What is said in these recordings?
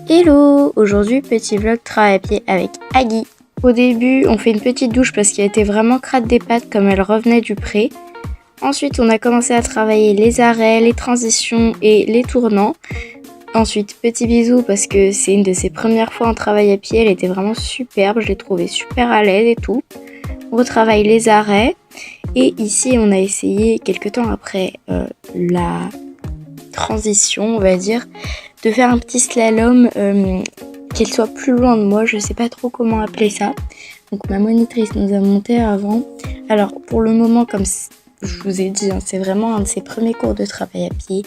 Hello! Aujourd'hui, petit vlog travail à pied avec Agui. Au début, on fait une petite douche parce qu'elle était vraiment crade des pattes comme elle revenait du pré. Ensuite, on a commencé à travailler les arrêts, les transitions et les tournants. Ensuite, petit bisou parce que c'est une de ses premières fois en travail à pied. Elle était vraiment superbe, je l'ai trouvée super à l'aise et tout. On retravaille les arrêts. Et ici, on a essayé, quelques temps après la transition, on va dire, de faire un petit slalom, qu'elle soit plus loin de moi, je sais pas trop comment appeler ça. Donc ma monitrice nous a monté avant. Alors pour le moment, comme je vous ai dit, c'est vraiment un de ses premiers cours de travail à pied.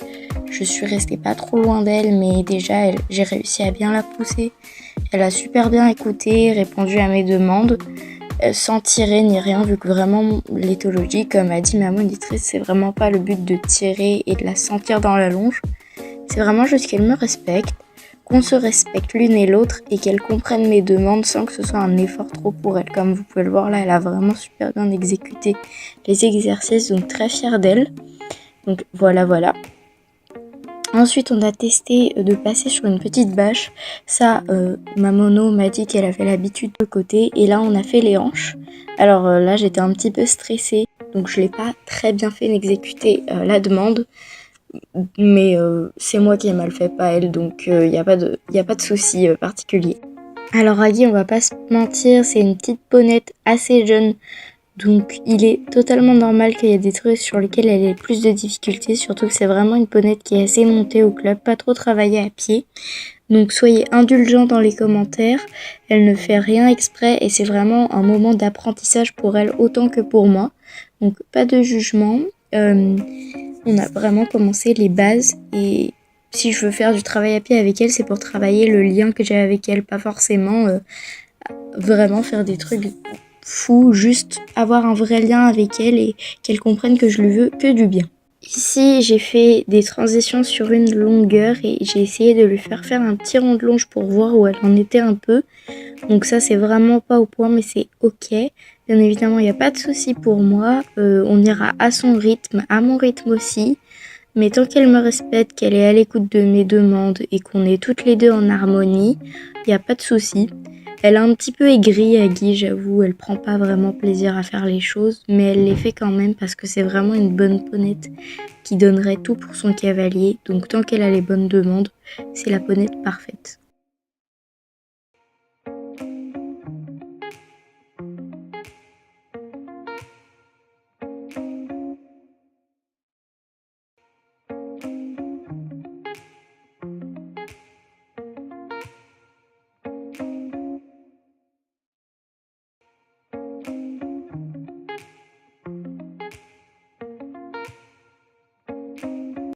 Je suis restée pas trop loin d'elle, mais déjà j'ai réussi à bien la pousser. Elle a super bien écouté, répondu à mes demandes, sans tirer ni rien, vu que vraiment l'éthologie, comme a dit ma monitrice, c'est vraiment pas le but de tirer et de la sentir dans la longe. C'est vraiment juste qu'elle me respecte, qu'on se respecte l'une et l'autre et qu'elle comprenne mes demandes sans que ce soit un effort trop pour elle. Comme vous pouvez le voir là, elle a vraiment super bien exécuté les exercices, donc très fière d'elle. Donc voilà. Ensuite, on a testé de passer sur une petite bâche. Ça, ma mono m'a dit qu'elle avait l'habitude de côté. Et là, on a fait les hanches. Alors là, j'étais un petit peu stressée. Donc, je l'ai pas très bien fait exécuter la demande. Mais c'est moi qui ai mal fait, pas elle. Donc, il n'y a pas de souci particulier. Alors, Agui, on va pas se mentir, c'est une petite ponette assez jeune. Donc il est totalement normal qu'il y ait des trucs sur lesquels elle ait plus de difficultés, surtout que c'est vraiment une ponette qui est assez montée au club, pas trop travaillée à pied. Donc soyez indulgents dans les commentaires, elle ne fait rien exprès et c'est vraiment un moment d'apprentissage pour elle autant que pour moi. Donc pas de jugement, on a vraiment commencé les bases et si je veux faire du travail à pied avec elle, c'est pour travailler le lien que j'ai avec elle, pas forcément vraiment faire des trucs fou, juste avoir un vrai lien avec elle et qu'elle comprenne que je lui veux que du bien. Ici, j'ai fait des transitions sur une longueur et j'ai essayé de lui faire un petit rond de longe pour voir où elle en était un peu. Donc ça, c'est vraiment pas au point, mais c'est ok. Bien évidemment, il n'y a pas de souci pour moi. On ira à son rythme, à mon rythme aussi. Mais tant qu'elle me respecte, qu'elle est à l'écoute de mes demandes et qu'on est toutes les deux en harmonie, il n'y a pas de souci. Elle a un petit peu aigri Agui, j'avoue, elle prend pas vraiment plaisir à faire les choses, mais elle les fait quand même parce que c'est vraiment une bonne ponette qui donnerait tout pour son cavalier. Donc tant qu'elle a les bonnes demandes, c'est la ponette parfaite.